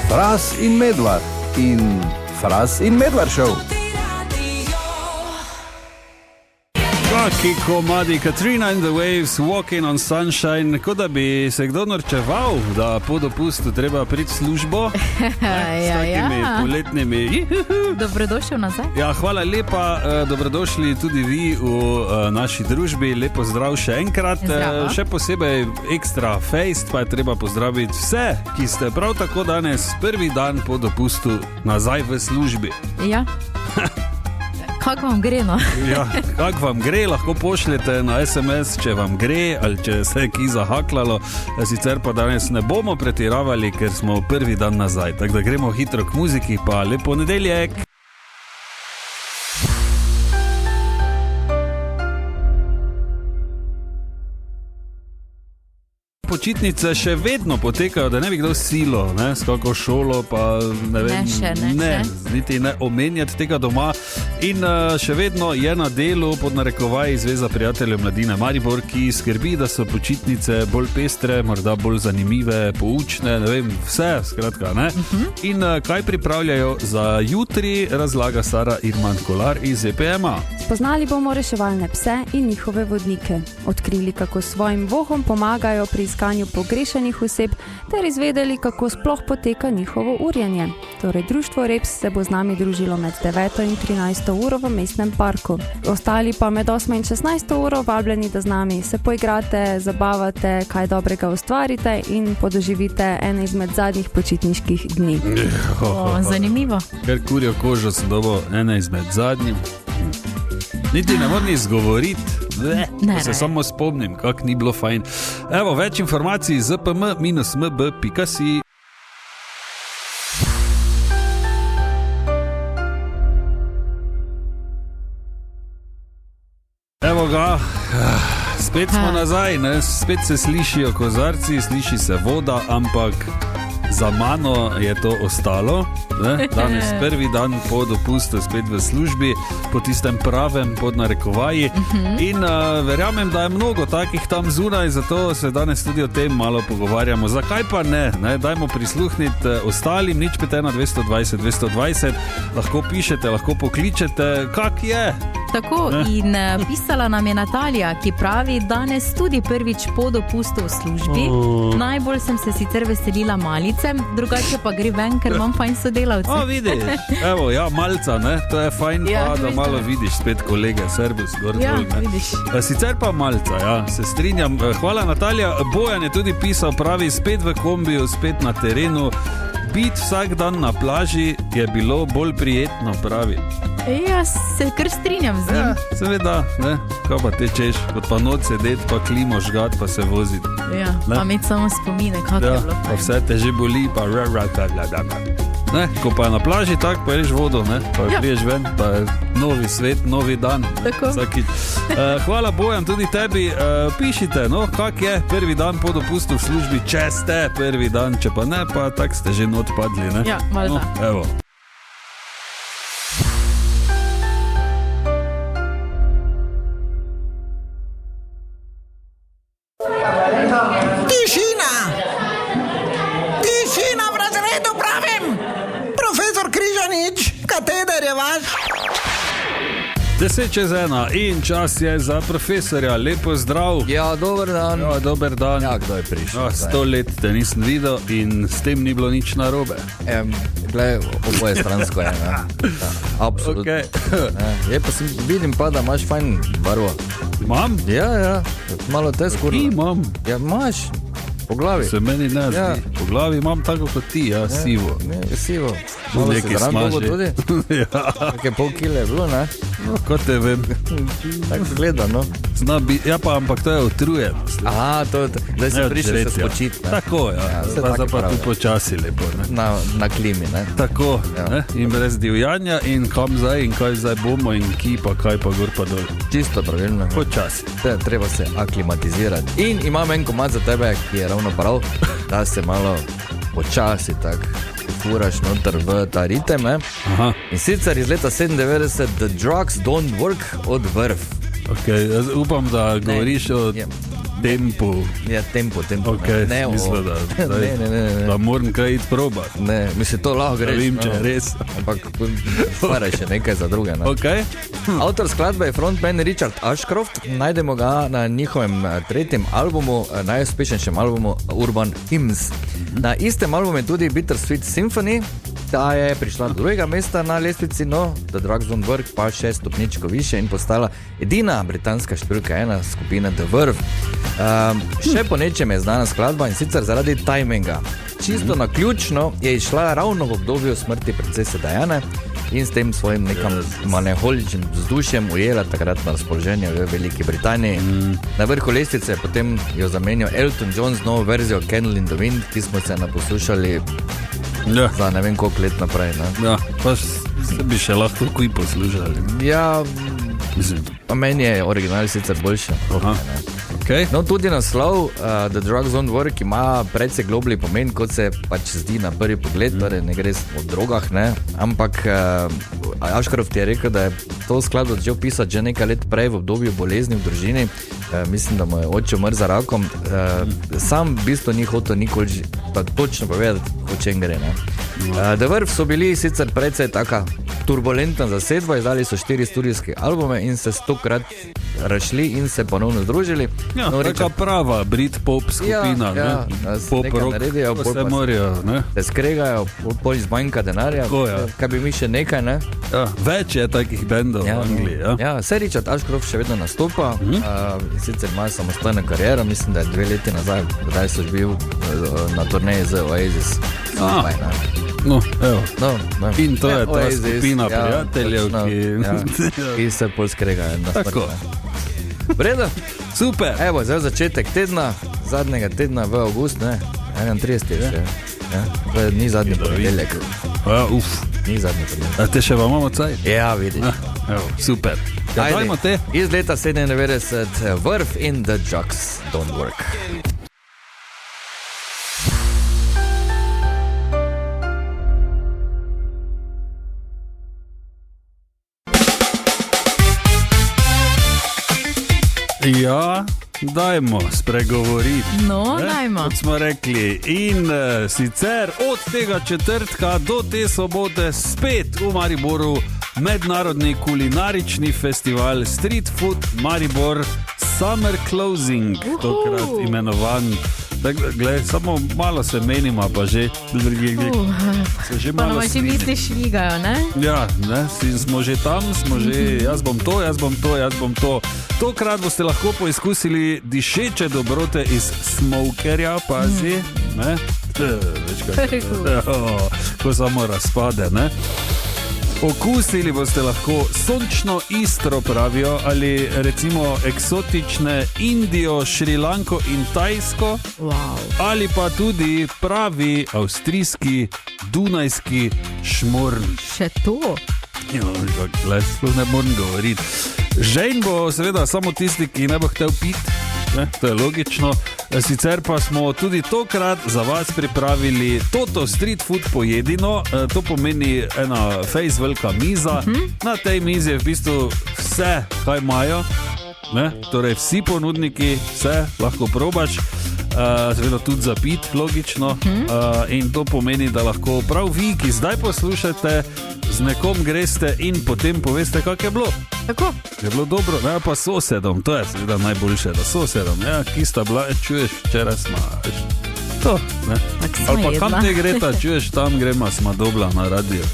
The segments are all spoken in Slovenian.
Fras in Medvard in Fras in Medvard show. Kaki komadi, Katrina and the Waves, Walking on Sunshine, kot da bi se kdo norčeval, da po dopustu treba priti v službo. S takimi poletnimi. Dobrodošel nazaj. Ja, hvala lepa, dobrodošli tudi vi v naši družbi. Lepo zdrav še enkrat. Še posebej ekstra fejst, pa je treba pozdraviti vse, ki ste prav tako danes prvi dan po dopustu nazaj v službi. Ja. Kako vam gre, no? Ja, kako vam gre, lahko pošljete na SMS, če vam gre ali če se je ki zahaklalo. Sicer pa danes ne bomo pretiravali, ker smo prvi dan nazaj. Tako da gremo hitro k muziki, pa lep ponedeljek. Počitnice še vedno potekajo, da ne bi kdo silo, ne, s kako šolo, pa ne vem, niti ne omenjati tega doma. In še vedno je na delu pod narekovaji Zveza prijateljev mladine Maribor, ki skrbi, da so počitnice bolj pestre, morda bolj zanimive, poučne, ne vem, vse, skratka, ne. In kaj pripravljajo za jutri, razlaga Sara Irman Kolar iz EPM-a. Spoznali bomo reševalne pse in njihove vodnike, odkrili, kako svojim vohom pomagajo pri iskanju pogrešenih oseb, ter izvedeli, kako sploh poteka njihovo urjenje. Torej, društvo Reps se bo z nami družilo med 9. in 13. uro v mestnem parku. Ostali pa med 8. in 16. uro vabljeni, da z nami se poigrate, zabavate, kaj dobrega ustvarite in podoživite ene izmed zadnjih počitniških dni. Zanimivo. Ker kurjo kožo sem dobil ene izmed zadnjih. Niti ne moram izgovoriti, se samo spomnim, kako ni bilo fajn. Evo, več informacij zpm-mb.si. Evo ga, spet smo nazaj, ne? Spet se slišijo kozarci, sliši se voda, ampak za mano je to ostalo, ne? Danes prvi dan po dopustu spet v službi, po tistem pravem pod narekovaji. In verjamem, da je mnogo takih tam zunaj, zato se danes tudi o tem malo pogovarjamo. Zakaj pa ne? Dajmo prisluhniti ostalim, nič 5 220 220, lahko pišete, lahko pokličete, kak je? Tako, in pisala nam je Natalija, ki pravi, danes tudi prvič po dopustu v službi. Najbolj sem se sicer veselila malice, drugače pa gre ven, ker imam fajn sodelavce. Vidiš, evo, ja, malca, ne, to je fajn, ja, pa da malo vidiš spet kolege, servus, gor dol, ne. Ja, vidiš. Sicer pa malca, ja, se strinjam. Hvala, Natalija. Bojan je tudi pisal, pravi, spet v kombiju, spet na terenu. Biti vsak dan na plaži je bilo bolj prijetno, pravi. Ja, se kar strinjam z njim. Ja, seveda, ne, kaj pa te češ, kot pa noč sedeti, pa klimo žgat, pa se voziti. Ja, pa imeti samo spomine, kako je bilo fajn. Pa vse te že boli, pa ne, ko pa je na plaži, tako pa ješ vodo, ne, pa priješ ven, pa je novi svet, novi dan. Tako. Hvala Bojan, tudi tebi. Pišite, no, kak je prvi dan po dopustu v službi, če ste prvi dan, če pa ne, pa tak ste že not padli, ne. Ja, malo no, evo. Kateder je vaš? 10:01 in čas je za profesorja. Lepo zdrav. Ja, dober dan. Ja, dober dan. Ja, kdo je prišel? 100 let te nisem videl in s tem ni bilo nič narobe. Glej, oboje stransko je, ne? Absolutno. Okay. Je pa vidim pa, da imaš fajn barvo. Imam? Ja, malo te skurno. Ti imam? Ja, imaš. Po glavi. Se meni ne zdi. Po glavi imam tako kot ti, ja, sivo. Ne, sivo. Malo se zranilo tudi. Ja. Kakaj pol kile je bilo, ne? No, kot te vem. Tako gleda, no. Ja pa, ampak to je utrujenost. Aha, zdaj se prišel se spočiti, ne? Tako, ja. Zdaj pa tu počasi lepo, ne? Na klimi, ne? Tako, ne? In brez divjanja in kam zdaj in kaj zdaj bomo in ki pa kaj pa gor pa dol. Čisto pravilno. Počasi. Treba se aklimatizirati. In imam en komad za tebe, ki je ravno prav, da se malo počasi tak furaš noter v ta ritem. In sicer iz leta 97 The Drugs Don't Work od Vrf. Ok, jaz upam, da govoriš o Tempo. Ja, tempo. Okay, ne, smisla, da moram kaj iti probati. Ne, mislim, to lahko greš. Vem, če je res. Ampak stvaraj še nekaj za druge. Ne? Okay. Avtor skladbe je frontman Richard Ashcroft. Najdemo ga na njihovem tretjem albumu, najuspešnejšem albumu Urban Hymns. Na istem albumu je tudi Bittersweet Symphony. Ta je prišla do drugega mesta na lestvici, no, The Drugs Don't Work pa 6 stopničko više in postala edina britanska številka 1 skupina The Verve. Še po nečem je znana skladba in sicer zaradi timinga. Čisto naključno je išla ravno v obdobju smrti princese Diane in s tem svojim nekam maneholičnim vzdušjem ujela takratno razpoloženje v Veliki Britaniji. Na vrhu lestvice je potem jo zamenjal Elton John z novo verzijo Candle in the Wind, ki smo se naposlušali za ne vem koliko let naprej. Ne? Ja, pa se bi še lahko kuj poslušali. Ja, meni je original sicer boljši. Okay. No, tudi naslov The Drugs Don't Work ima precej globlji pomen, kot se pač zdi na prvi pogled, torej ne gre o drogah, ne? Ampak Ashcroft je rekel, da je to skladbo začel pisati že nekaj let prej v obdobju bolezni v družini. Mislim, da mu je oče umrl za rakom. Sam v bistvu ni hotel nikoli točno povedati, o čem gre. Ne? The Verve so bili sicer precej taka turbulentna zasedba, izdali so 4 studijske albume in se 100-krat rašli in se ponovno združili. Ja, no, taka prava Britpop skupina, pop rock, naredijo, pa se morajo, ne? Se skregajo, pol izmanjka denarja, kaj bi mi še nekaj, ne? Ja, več je takih bendov v Angliji, Ja, se Richard Ashcroft še vedno nastopa, sicer ima samostojno kariero, mislim, da je 2 leti nazaj, kdaj so bil na turneji z Oasis. No, evo. No, in to je ta Oasis, skupina prijateljev, ki se pol skregajo na tako. Vredo? Super. Evo, zdaj začetek tedna, zadnjega tedna v avgust, ne, 31. še. Ja, ni zadnji ponedeljek. Ni zadnji ponedeljek. A te še vam imamo caj? Ja, vidiš. Evo, super. Ja, dajmo te. Iz leta 97, Verve in The Drugs Don't Work. Ja, dajmo spregovoriti. No, dajmo. Kot smo rekli. In sicer od tega četrtka do te sobote spet v Mariboru mednarodni kulinarični festival Street Food Maribor Summer Closing, tokrat imenovan. Glej, samo malo se menima, pa že se že malo če misli švigajo, ne? Ja, ne, smo že tam, jaz bom to. Tokrat boste lahko poizkusili dišeče dobrote iz smokerja, pazi, ne? Veš kaj, ko samo razpade, ne? Okusili boste lahko sončno Istro, pravijo, ali recimo eksotične Indijo, Šrilanko in Tajsko, ali pa tudi pravi avstrijski dunajski šmorn. Še to? Ja, sploh ne morem govoriti. Žejn bo seveda samo tisti, ki ne bo hotel piti. To je logično. Sicer pa smo tudi tokrat za vas pripravili Toto Street Food pojedino. To pomeni ena fejs velika miza. Na tej mizi je v bistvu vse, kaj imajo. Torej vsi ponudniki, vse lahko probaš. Seveda tudi za pit, logično. In to pomeni, da lahko prav vi, ki zdaj poslušate, z nekom greste in potem poveste, kak je bilo. Tako. Je bilo dobro, ne, pa sosedom, to je seveda najboljše, da sosedom, ja, ki sta bila, čuješ, včeraj smo, to, ne. Ali pa kam te gre ta, čuješ, tam grema, smo dobla na radio.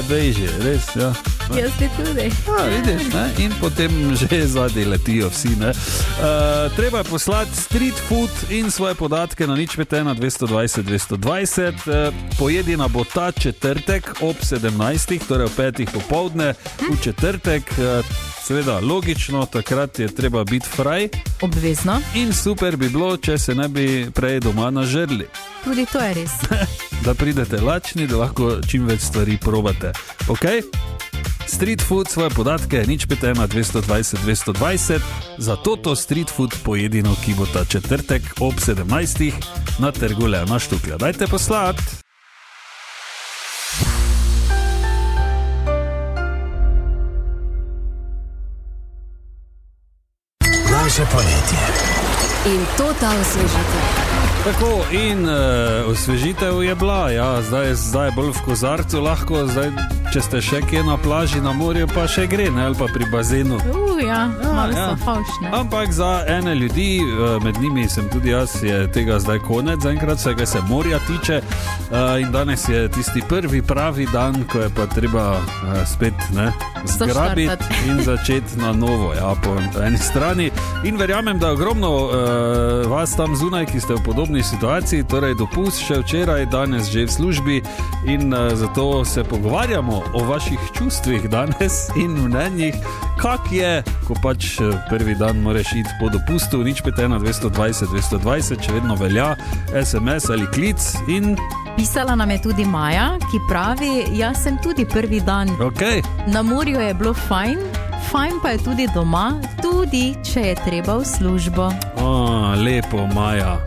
Bejži, res, ja. Jaz ti tudi. Vidiš, ne? In potem že zadnji letijo vsi, ne. Treba je poslati Street Food in svoje podatke na 051 220 220. Pojedina bo ta četrtek ob 17, torej ob 5 popoldne, v četrtek. Seveda, logično, takrat je treba biti fraj. Obvezno. In super bi bilo, če se ne bi prej doma nažrli. Tudi to je res. Da pridete lačni, da lahko čim več stvari probate. Ok? Street Food, svoje podatke, 051 220 220, za Toto Street Food pojedino, ki bo ta četrtek ob 17 na trgu Leona Štuklja. Dajte poslati. Naše poletje. in to ta osvežitev. Tako, in osvežitev je bila, ja, zdaj je bolj v kozarcu lahko, zdaj, če ste še kje na plaži, na morju, pa še gre, ne, ali pa pri bazenu. Malo so favšne. Ampak za ene ljudi, med njimi sem tudi jaz, je tega zdaj konec, zaenkrat vsega se morja tiče, in danes je tisti prvi pravi dan, ko je pa treba spet zgrabiti in začeti na novo, ja, po eni strani. In verjamem, da ogromno vas tam zunaj, ki ste v podobni situaciji, torej dopust še včeraj, danes že v službi, in zato se pogovarjamo o vaših čustvih danes in mnenjih, kak je, ko pač prvi dan moraš iti po dopustu. Nič 51 220 220, če vedno velja, SMS ali klic. In pisala nam je tudi Maja, ki pravi, jaz sem tudi prvi dan. Okay. Na morju je bilo fajn pa je tudi doma, tudi če je treba v službo. Lepo, Maja.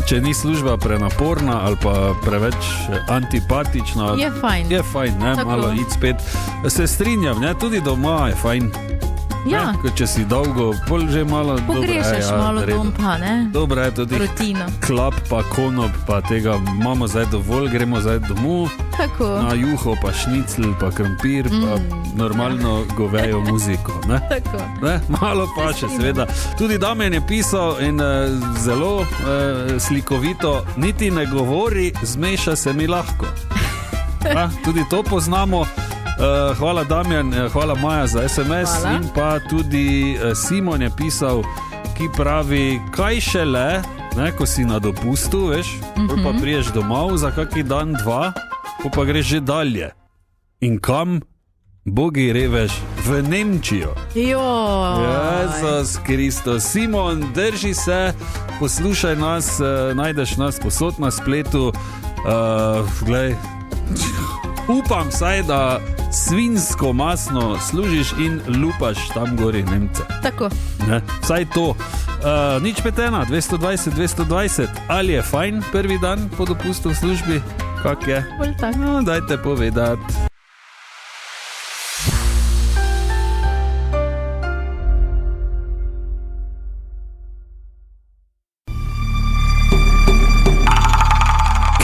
Če ni služba prenaporna ali pa preveč antipatična, je fajn, ne? Malo iti spet. Se strinjam, ne? Tudi doma je fajn. Ja. Če si dolgo, pol že malo pogrešaš malo dom pa, ne? Dobro je tudi rutino. Klap pa konop pa tega imamo zdaj dovolj, gremo zdaj domov. Tako. Na juho pa šnicl pa krompir pa normalno govejo muziko, ne? Tako. Ne? Malo pa še seveda. Tudi Damjan je pisal in zelo slikovito, niti ne govori, zmeša se mi lahko. Tudi to poznamo. Hvala Damjan, hvala Maja za SMS. Hvala. In pa tudi Simon je pisal, ki pravi, kaj šele, ne, ko si na dopustu, veš, pa priješ domov za kaki dan, dva, pa greš že dalje. In kam? Bogi reveš, v Nemčijo. Jezus Kristus. Simon, drži se, poslušaj nas, najdeš nas posod na spletu. Glej, upam saj, da svinjsko masno služiš in lupaš tam gori Nemce. Tako. Ne? Vsaj to. Nič 51 220 220. Ali je fajn prvi dan po dopustu v službi? Kak je? Bolj tako. No, dajte povedati.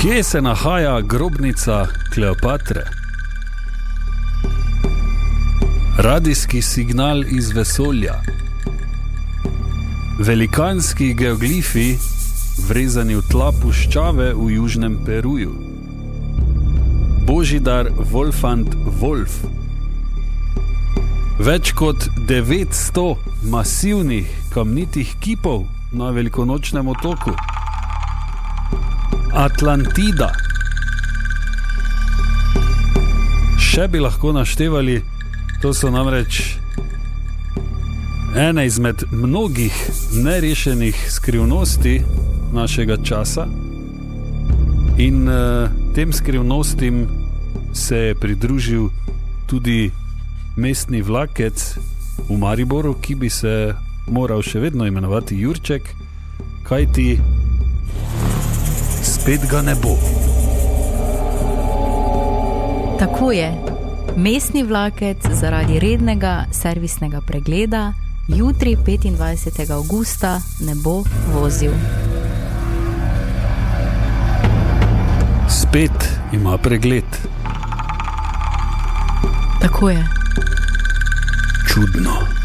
Kje se nahaja grobnica Kleopatre? Radijski signal iz vesolja. Velikanski geoglifi, vrezani v tla puščave v južnem Peruju. Božidar Wolfant Wolf. Več kot 900 masivnih kamnitih kipov na velikonočnem otoku. Atlantida. Še bi lahko naštevali, to so namreč ene izmed mnogih nerešenih skrivnosti našega časa, in tem skrivnostim se je pridružil tudi mestni vlakec v Mariboru, ki bi se moral še vedno imenovati Jurček, kajti spet ga ne bo. Tako je. Mestni vlakec zaradi rednega servisnega pregleda jutri 25. avgusta ne bo vozil. Spet ima pregled. Tako je. Čudno.